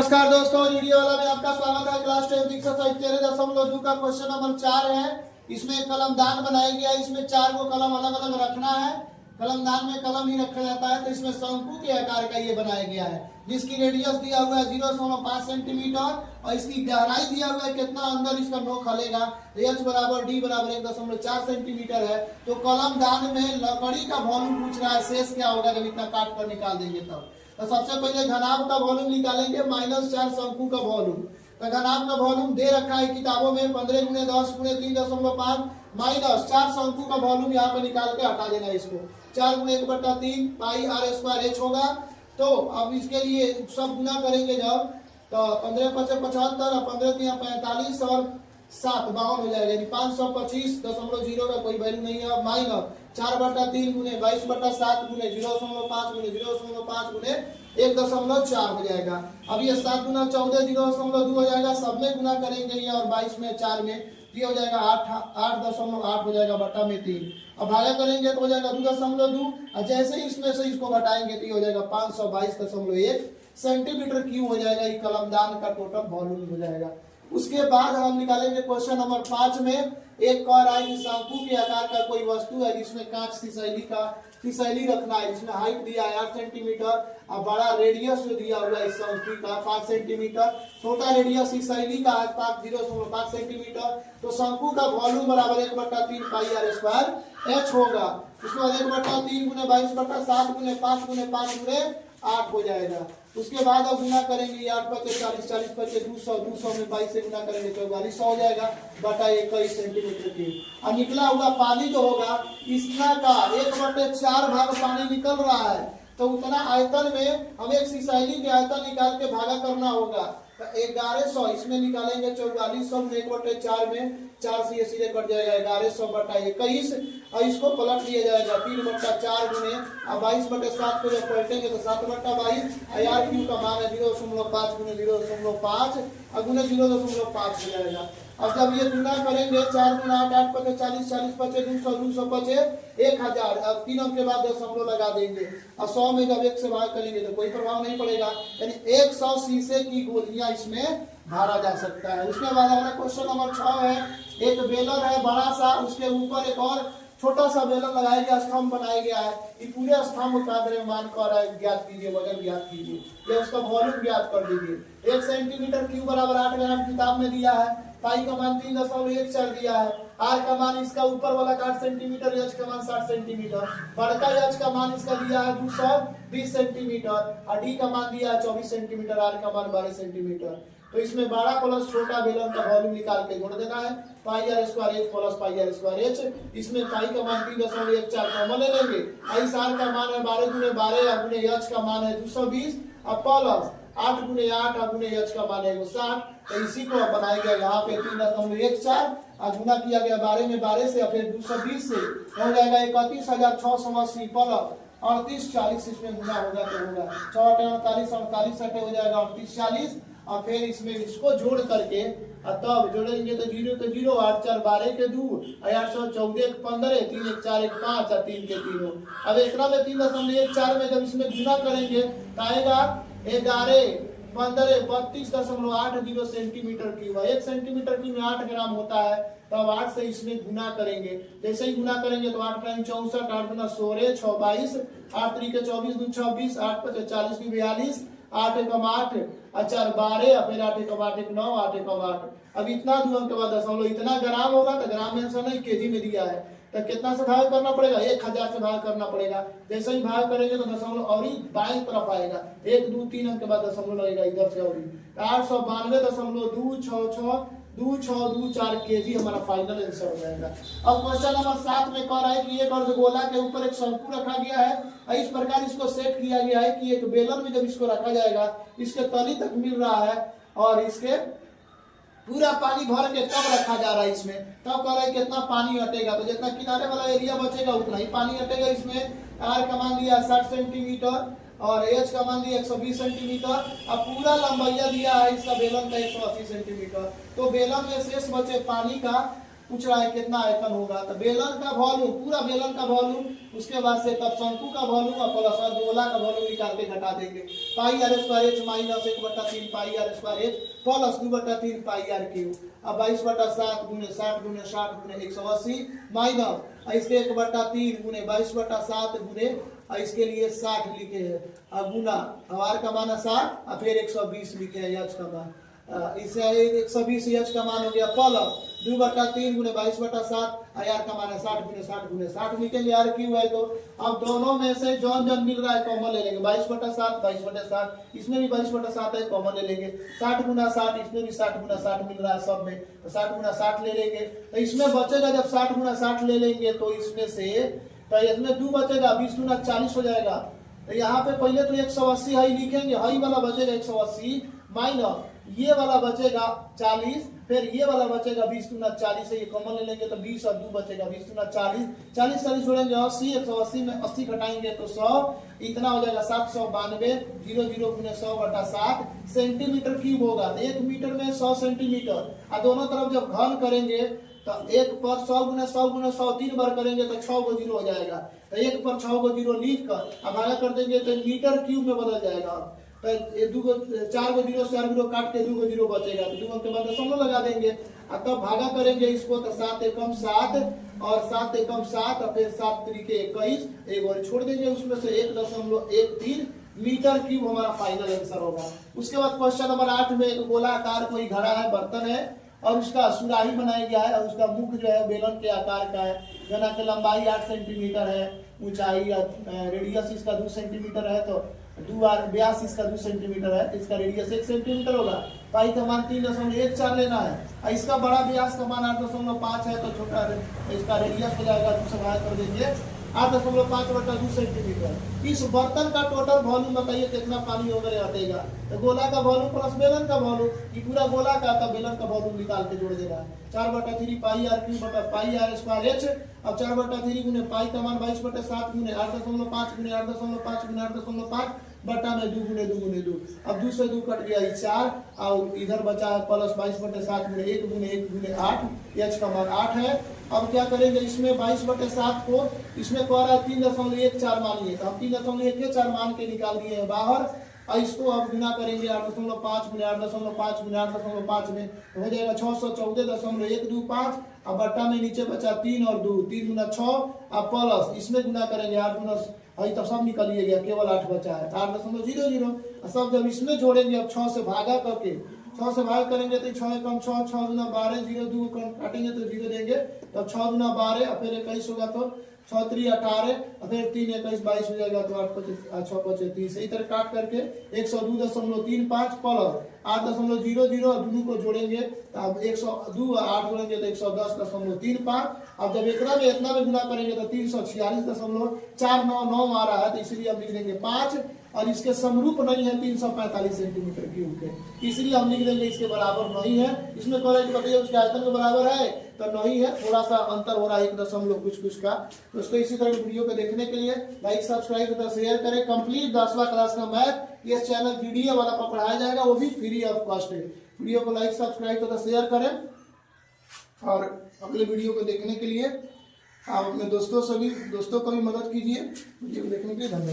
नमस्कार दोस्तों, वीडियो वाला में आपका स्वागत है। क्लास 10 एक्सरसाइज 13.2 का क्वेश्चन नंबर 4 है। इसमें कलमदान बनाया गया है। इसमें 4 को कलम अलग अलग रखना है। कलमदान में कलम ही रखा जाता है, तो इसमें शंकु के आकार का ये बनाया गया है, जिसकी रेडियस दिया हुआ है 0.5 सेंटीमीटर और इसकी गहराई दिया हुआ है कितना अंदर इसका नोक हलेगा। h बराबर d बराबर 1.4 सेंटीमीटर है। तो कलमदान में लकड़ी का वॉल्यूम पूछ रहा है, शेष क्या होगा जब इतना काट कर निकाल देंगे तब। तो सबसे पहले घनाभ का वॉल्यूम निकालेंगे, -4 शंकु का वॉल्यूम। तो घनाभ का वॉल्यूम दे रखा है किताबों में 15 × 10 × 3.5 -4 शंकु का वॉल्यूम यहाँ पे निकाल के हटा देना। इसको 4 × 1/3 पाई r² h होगा। तो अब इसके लिए सब गुना करेंगे जब, तो 15 × 5 = 75 और 15 × 3 = 45 और 7 52 हो जाएगा, यानी 525.0 का कोई वैल्यू नहीं है। माइनस 4/3 × 22/7 × 0.5 × 0.5 × 1.4 हो जाएगा। अब ये 7 × 14 0.2 हो जाएगा। सब में गुना करेंगे ये, और 22 में 4 में ये हो जाएगा 8.8 हो जाएगा बटा में 3। अब भागा करेंगे तो हो जाएगा 2.2 और जैसे ही इसमें से इसको घटाएंगे तो ये हो जाएगा 522.1 सेंटीमीटर क्यूब हो जाएगा। ये कलमदान का टोटल वॉल्यूम हो जाएगा। उसके बाद हम निकालेंगे क्वेश्चन नंबर 5 में। एक कह रहा है कि शंकु के आकार का कोई वस्तु है जिसमें कांच फिसैली रखना है, जिसमें हाइट दिया है 8 सेंटीमीटर और बड़ा रेडियस जो दिया हुआ है इस शंकु का 5 सेंटीमीटर, छोटा रेडियस फिसैली का 0.5 सेंटीमीटर। तो शंकु का वॉल्यूम बराबर 1/3 पाई r² h होगा। उसके बाद 1/3 × 22/7 × 5 × 5 × 8 हो जाएगा। उसके बाद अब गुना करेंगे 8 × 5 = 40 40 × 5 = 200 200 में 22 से गुना करेंगे 4400 हो जाएगा बटा 21 सेंटीमीटर क्यूब। और निकला हुआ पानी जो होगा इसका का 1/4 भाग पानी निकल रहा है, तो उतना आयतन में हमें एक फिसैली के आयतन निकाल के भागा करना होगा। तो 1100 इसमें निकालेंगे 4400 में 1/4 में 4 से ये सीधे कट जाएगा 1100 बटा 21 और इसको पलट दिया जाएगा 3/4 गुने 22/7 को जब पलटेंगे तो 7/22 r क्यू का मान है 0.5 × 0.5 और गुने 0.5 हो जाएगा। अब जब ये गुना करेंगे 4 × 8 8 × 40 40 × 5 200 200 × 1000। अब 3 अंक के बाद दशमलव लगा देंगे और 100 में जब 1 से भाग करेंगे तो कोई प्रभाव नहीं पड़ेगा, यानी 100 शीशे की गोलियां इसमें भरा जा सकता है। उसके बाद हमारा क्वेश्चन नंबर 6 है। एक बेलर है बड़ा सा, उसके ऊपर एक और छोटा सा बेलर लगाया गया, स्तंभ बनाया गया है। ये पूरे स्तंभ का मान कर ज्ञात कीजिए, वजन ज्ञात कीजिए, ये उसका वॉल्यूम ज्ञात कर दीजिए। 1 सेंटीमीटर क्यूब बराबर 8 ग्राम किताब में दिया है। पाई का मान 3.14 दिया है। आर का मान इसका ऊपर वाला 8 सेंटीमीटर, एच का मान 60 सेंटीमीटर, बड़का एच का मान इसका दिया है 220 सेंटीमीटर और डी का मान दिया है 24 सेंटीमीटर, आर का मान 12 सेंटीमीटर। तो इसमें बड़ा प्लस छोटा बेलन का वॉल्यूम निकाल के जोड़ देना है। पाई r² h plus pi r² h। इसमें पाई का मान 3.14 कॉमन ले लेंगे। इस आर का मान है 12 × 12 और गुने h का मान है 220 और प्लस 8 × 8 और गुने h का मान है 60। तो इसी को बनाएगा यहाँ पे 3.14 और गुना किया गया 12 में 12 से, फिर 220 से हो जाएगा 31680 प्लस 38 40 इसमें गुना होगा तो होगा 6 48 हो जाएगा 38 40 और फिर इसमें इसको जोड़ करके तब जोड़ेंगे तो 0 तो 0 8 4 12 के 2 814 15 3 1 4 1 5 और 3 के 3। अब एकरा में 3.14 में जब इसमें गुना करेंगे तो आएगा 11 15 32.80 सेंटीमीटर क्यूब। 1 सेंटीमीटर क्यूब में 8 ग्राम होता है। तब 8 से इसमें गुना करेंगे। जैसे ही गुना करेंगे तो 8 × 64 8 × 16 6 22 8 3 के 24 2 26 8 5 40 की 42 8 एकम 8 4 12 फिर 8 एकम 8 1 9 8 एकम 8। अब इतना दूर के बाद दशमलव इतना ग्राम होगा तो ग्राम में आंसर नहीं केजी में दिया है, तो कितना से भाग करना पड़ेगा 1000 से भाग करना पड़ेगा। जैसे ही भाग करेंगे तो दशमलव और ही बाईं तरफ आएगा, 1 2 3 अंक के बाद दशमलव लगेगा इधर से और 892.2624 केजी हमारा फाइनल आंसर हो जाएगा। अब क्वेश्चन नंबर 7 में कह रहा है कि एक अर्धगोला के ऊपर एक शंकु रखा गया है। इस प्रकार इसको सेट किया गया है कि एक बेलन में जब इसको रखा जाएगा इसके तली तक मिल रहा है और इसके पूरा पानी भर के तब रखा जा रहा है इसमें। तब कह रहा है कितना पानी हटेगा, तो जितना किनारे वाला एरिया बचेगा उतना ही पानी हटेगा। इसमें आर का मान दिया 60 सेंटीमीटर और एच का मान दिया 120 सेंटीमीटर और पूरा लंबाइया दिया है इसका बेलन का 180 सेंटीमीटर। तो बेलन में शेष बचे पानी का पूछ रहा है कितना आयतन होगा, तो बेलन का वॉल्यूम, पूरा बेलन का वॉल्यूम, उसके बाद से तब शंकु का वॉल्यूम और प्लस और गोला का वॉल्यूम निकाल के घटा देंगे। Pi R square H minus 1/3 pi R square H plus 2/3 pi R cube. अब 22/7 गुने 60 गुने 60 गुने 180 माइनस इसके 1/3 गुने 22/7 गुने इसके लिए 60 लिखे हैं, अब गुना आर का मान 60 और फिर 120 लिखे हैं एच का मान, इससे 120 एच का मान हो गया प्लस 2/3 गुने 22/7 आर का मान है 60 गुने 60 गुने 60 लिखेंगे आर क्यू है। तो अब दोनों में से जौन जौन मिल रहा है कॉमन ले लेंगे, 22/7 22/7, इसमें भी 22/7 है कॉमन ले लेंगे, 60 गुना 60 इसमें भी 60 गुना 60 मिल रहा है सब में, तो 60 गुना 60 ले लेंगे। तो इसमें बचेगा जब 60 गुना 60 ले लेंगे तो इसमें से तो इसमें 2 बचेगा, 20 गुना 40 हो जाएगा। तो यहाँ पे पहले तो 180 हाई लिखेंगे, हाई वाला बचेगा 180 माइनस ये वाला बचेगा 40, फिर ये वाला बचेगा 20 गुना 40 है, ये कॉमन ले लेंगे तो 20 और 2 बचेगा 20 गुना 40, 40 40 जोड़ेंगे 80, 180 में 80 घटाएंगे तो 100, इतना हो जाएगा 792 00 गुने 100/7 सेंटीमीटर क्यूब होगा। 1 मीटर में 100 सेंटीमीटर, और दोनों तरफ जब घन करेंगे तो 1 पर 100 गुने 100 गुने 100 3 बार करेंगे तो 6 गो जीरो हो जाएगा, तो 1 पर 6 गो जीरो लिख कर अब भागा कर देंगे तो मीटर क्यूब में बदल जाएगा। तो ये 4 गो जीरो 4 जीरो काट के 2 गो जीरो बचेगा, तो 2 के बाद दशमलव लगा देंगे और तब भागा करेंगे इसको, तो 7 एकम 7 और 7 एकम 7 और फिर 7 त्रिके 21, एक और छोड़ देंगे, उसमें से 1.13 मीटर क्यूब हमारा फाइनल आंसर होगा। उसके बाद क्वेश्चन नंबर 8 में एक गोलाकार कोई घड़ा है, बर्तन है और उसका सुराही बनाया गया है और उसका मुख जो है बेलन के आकार का है, जना की लंबाई 8 सेंटीमीटर है, ऊंचाई रेडियस इसका 2 सेंटीमीटर है, तो 2 बार व्यास इसका 2 सेंटीमीटर है, इसका रेडियस 1 सेंटीमीटर होगा। पाई का मान 3.14 लेना है और इसका बड़ा व्यास का मान 8.5 है, तो छोटा इसका रेडियस हो जाएगा 2 से भाग कर देंगे 8.5/2 सेंटीमीटर। इस बर्तन का टोटल वॉल्यूम बताइए कितना पानी वगैरह हटेगा, तो गोला का वॉल्यूम प्लस बेलन का वॉल्यूम, ये पूरा गोला का था, बेलन का वॉल्यूम निकाल के जोड़ देना है। 4/3 पाई आर क्यूब बटा पाई आर स्क्वायर एच, अब 4/3 गुने पाई का मान 22/7 गुने 8.5 गुने 8.5 गुने 8.5 बटा में 2 गुने 2 गुने 2, अब 2 से 2 कट गया 4 और इधर बचा है प्लस 22/7 गुने 1 गुने 1 गुने 8, एच का मान 8 है। अब क्या करेंगे, इसमें 22/7 को इसमें कह रहा है 3.14 मानिए, तो हम 3.14 मान के निकाल दिए हैं बाहर, और इसको अब गुना करेंगे 8.5 गुने 8.5 गुने 8.5 में, तो हो जाएगा 614.125, अब बट्टा में नीचे बचा 3 और 2, 3 गुना 6, अब प्लस इसमें गुना करेंगे 8 गुना, तो सब निकलिए गया, केवल 8 बचा है, 8.00, सब जब इसमें जोड़ेंगे अब 6 से भागा करके, 6 से भाग करेंगे तो 6 एकम 6, 6 गुना 12, 0 2 काटेंगे तो 0 देंगे, तब 6 गुना 12 और फिर 21 होगा तो 6 3 18 और फिर 3 21 22 हो जाएगा, तो 8 5 6 5 30, इसी तरह काट करके 102.35 प्लस 8.00 और दोनों को जोड़ेंगे तो अब 102 और 8 जोड़ेंगे तो 110.35, अब जब इतना में गुना करेंगे तो 346.499 आ रहा है, तो इसलिए हम लिख देंगे 5, और इसके समरूप नहीं है 345 सेंटीमीटर क्यूब के, इसलिए हम लिख देंगे इसके बराबर नहीं है। इसमें कॉलेज बताइए उसके आयतन के बराबर है तो नहीं है, थोड़ा सा अंतर हो रहा है 1 कुछ का। तो उसको इसी तरह वीडियो को देखने के लिए लाइक सब्सक्राइब तथा शेयर करें। कंप्लीट 10वां क्लास का मैथ ये चैनल वीडियो वाला पर पढ़ाया जाएगा, वो भी फ्री ऑफ कॉस्ट है। वीडियो को लाइक सब्सक्राइब तथा शेयर करें और अगले वीडियो को देखने के लिए आप अपने दोस्तों को भी मदद कीजिए। वीडियो को देखने के लिए धन्यवाद।